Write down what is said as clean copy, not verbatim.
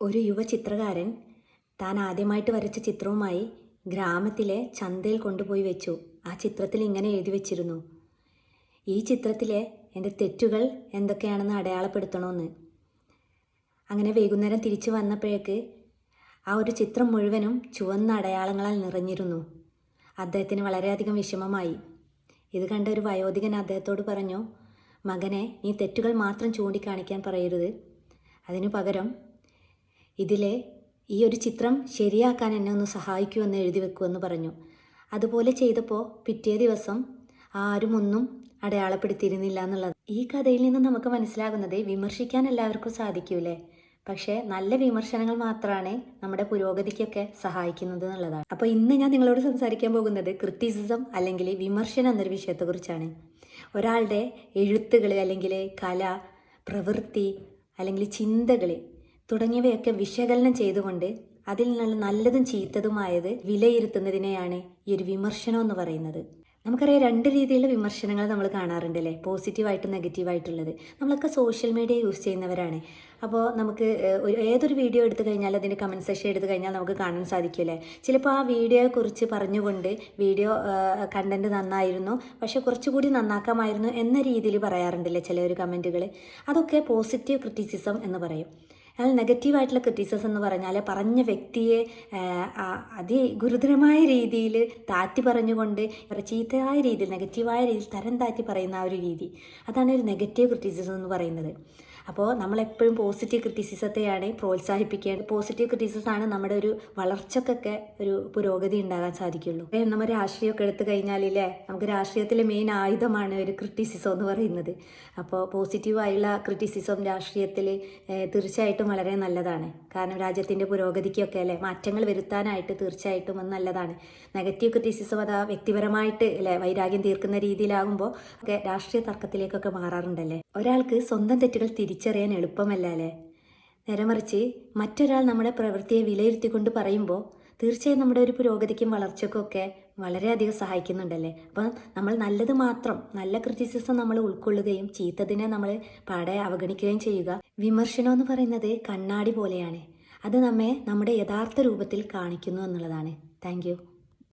ഒരു യുവ ചിത്രകാരൻ താൻ ആദ്യമായിട്ട് വരച്ച ചിത്രവുമായി ഗ്രാമത്തിലെ ചന്തയിൽ കൊണ്ടുപോയി വെച്ചു. ആ ചിത്രത്തിൽ ഇങ്ങനെ എഴുതി വെച്ചിരുന്നു, ഈ ചിത്രത്തിലെ എൻ്റെ തെറ്റുകൾ എന്തൊക്കെയാണെന്ന് അടയാളപ്പെടുത്തണമെന്ന്. അങ്ങനെ വൈകുന്നേരം തിരിച്ചു വന്നപ്പോഴേക്ക് ആ ഒരു ചിത്രം മുഴുവനും ചുവന്ന അടയാളങ്ങളാൽ നിറഞ്ഞിരുന്നു. അദ്ദേഹത്തിന് വളരെയധികം വിഷമമായി. ഇത് കണ്ട ഒരു വയോധികൻ അദ്ദേഹത്തോട് പറഞ്ഞു, മകനെ, നീ തെറ്റുകൾ മാത്രം ചൂണ്ടിക്കാണിക്കാൻ പറയരുത്, അതിനു പകരം ഇതിലെ ഈ ഒരു ചിത്രം ശരിയാക്കാൻ എന്നെ ഒന്ന് സഹായിക്കുമെന്ന് എഴുതി വെക്കുമെന്ന് പറഞ്ഞു. അതുപോലെ ചെയ്തപ്പോൾ പിറ്റേ ദിവസം ആരും ഒന്നും അടയാളപ്പെടുത്തിയിരുന്നില്ല എന്നുള്ളത്. ഈ കഥയിൽ നിന്ന് നമുക്ക് മനസ്സിലാകുന്നത് വിമർശിക്കാൻ എല്ലാവർക്കും സാധിക്കൂലേ, പക്ഷേ നല്ല വിമർശനങ്ങൾ മാത്രമാണ് നമ്മുടെ പുരോഗതിക്കൊക്കെ സഹായിക്കുന്നത് എന്നുള്ളതാണ്. അപ്പോൾ ഇന്ന് ഞാൻ നിങ്ങളോട് സംസാരിക്കാൻ പോകുന്നത് ക്രിറ്റിസിസം അല്ലെങ്കിൽ വിമർശനം എന്നൊരു വിഷയത്തെക്കുറിച്ചാണ്. ഒരാളുടെ എഴുത്തുകൾ അല്ലെങ്കിൽ കല, പ്രവൃത്തി അല്ലെങ്കിൽ ചിന്തകൾ തുടങ്ങിയവയൊക്കെ വിശകലനം ചെയ്തുകൊണ്ട് അതിൽ നിന്നുള്ള നല്ലതും ചീത്തതുമായത് വിലയിരുത്തുന്നതിനെയാണ് ഈ ഒരു വിമർശനം എന്ന് പറയുന്നത്. നമുക്കറിയാം, രണ്ട് രീതിയിലുള്ള വിമർശനങ്ങൾ നമ്മൾ കാണാറുണ്ടല്ലേ, പോസിറ്റീവായിട്ടും നെഗറ്റീവായിട്ടുള്ളത്. നമ്മളൊക്കെ സോഷ്യൽ മീഡിയ യൂസ് ചെയ്യുന്നവരാണ്. അപ്പോൾ നമുക്ക് ഏതൊരു വീഡിയോ എടുത്തു കഴിഞ്ഞാൽ അതിൻ്റെ കമൻറ്റ് സെക്ഷൻ എടുത്തു കഴിഞ്ഞാൽ നമുക്ക് കാണാൻ സാധിക്കില്ലേ, ചിലപ്പോൾ ആ വീഡിയോയെക്കുറിച്ച് പറഞ്ഞുകൊണ്ട് വീഡിയോ കണ്ടൻറ്റ് നന്നായിരുന്നു, പക്ഷേ കുറച്ചുകൂടി നന്നാക്കാമായിരുന്നു എന്ന രീതിയിൽ പറയാറുണ്ടല്ലേ ചില ഒരു കമൻറ്റുകൾ. അതൊക്കെ പോസിറ്റീവ് ക്രിറ്റിസിസം എന്ന് പറയും. എന്നാൽ നെഗറ്റീവായിട്ടുള്ള ക്രിറ്റിസിസം എന്ന് പറഞ്ഞാൽ പറഞ്ഞ വ്യക്തിയെ അതിഗുരുതരമായ രീതിയിൽ താറ്റി പറഞ്ഞുകൊണ്ട് ചീത്തയായ രീതിയിൽ, നെഗറ്റീവായ രീതിയിൽ തരം താറ്റി പറയുന്ന ആ ഒരു രീതി, അതാണ് ഒരു നെഗറ്റീവ് ക്രിറ്റിസിസം എന്ന് പറയുന്നത്. അപ്പോൾ നമ്മളെപ്പോഴും പോസിറ്റീവ് ക്രിറ്റിസിസത്തെയാണ് പ്രോത്സാഹിപ്പിക്കേണ്ടത്. പോസിറ്റീവ് ക്രിറ്റിസിസമാണ് നമ്മുടെ ഒരു വളർച്ചക്കൊക്കെ ഒരു പുരോഗതി ഉണ്ടാകാൻ സാധിക്കുള്ളൂ. നമ്മൾ രാഷ്ട്രീയമൊക്കെ എടുത്തു കഴിഞ്ഞാലില്ലേ, നമുക്ക് രാഷ്ട്രീയത്തിലെ മെയിൻ ആയുധമാണ് ഒരു ക്രിറ്റിസിസം എന്ന് പറയുന്നത്. അപ്പോൾ പോസിറ്റീവായുള്ള ക്രിറ്റിസിസം രാഷ്ട്രീയത്തിൽ തീർച്ചയായിട്ടും വളരെ നല്ലതാണ്. കാരണം രാജ്യത്തിൻ്റെ പുരോഗതിക്കൊക്കെ അല്ലേ, മാറ്റങ്ങൾ വരുത്താനായിട്ട് തീർച്ചയായിട്ടും അത് നല്ലതാണ്. നെഗറ്റീവ് ക്രിറ്റിസിസം അത് വ്യക്തിപരമായിട്ട് അല്ലേ വൈരാഗ്യം തീർക്കുന്ന രീതിയിലാകുമ്പോൾ ഒക്കെ രാഷ്ട്രീയ തർക്കത്തിലേക്കൊക്കെ മാറാറുണ്ടല്ലേ. ഒരാൾക്ക് സ്വന്തം തെറ്റുകൾ തിരിച്ചറിയാൻ എളുപ്പമല്ല അല്ലേ, നേരെ മറിച്ച് മറ്റൊരാൾ നമ്മുടെ പ്രവൃത്തിയെ വിലയിരുത്തിക്കൊണ്ട് പറയുമ്പോൾ തീർച്ചയായും നമ്മുടെ ഒരു പുരോഗതിക്കും വളർച്ചയ്ക്കും ഒക്കെ വളരെയധികം സഹായിക്കുന്നുണ്ടല്ലേ. അപ്പം നമ്മൾ നല്ലത് മാത്രം, നല്ല ക്രിറ്റിസിസം നമ്മൾ ഉൾക്കൊള്ളുകയും ചീത്തതിനെ നമ്മൾ പാടെ അവഗണിക്കുകയും ചെയ്യുക. വിമർശനം എന്ന് പറയുന്നത് കണ്ണാടി പോലെയാണ്, അത് നമ്മെ നമ്മുടെ യഥാർത്ഥ രൂപത്തിൽ കാണിക്കുന്നു എന്നുള്ളതാണ്. താങ്ക്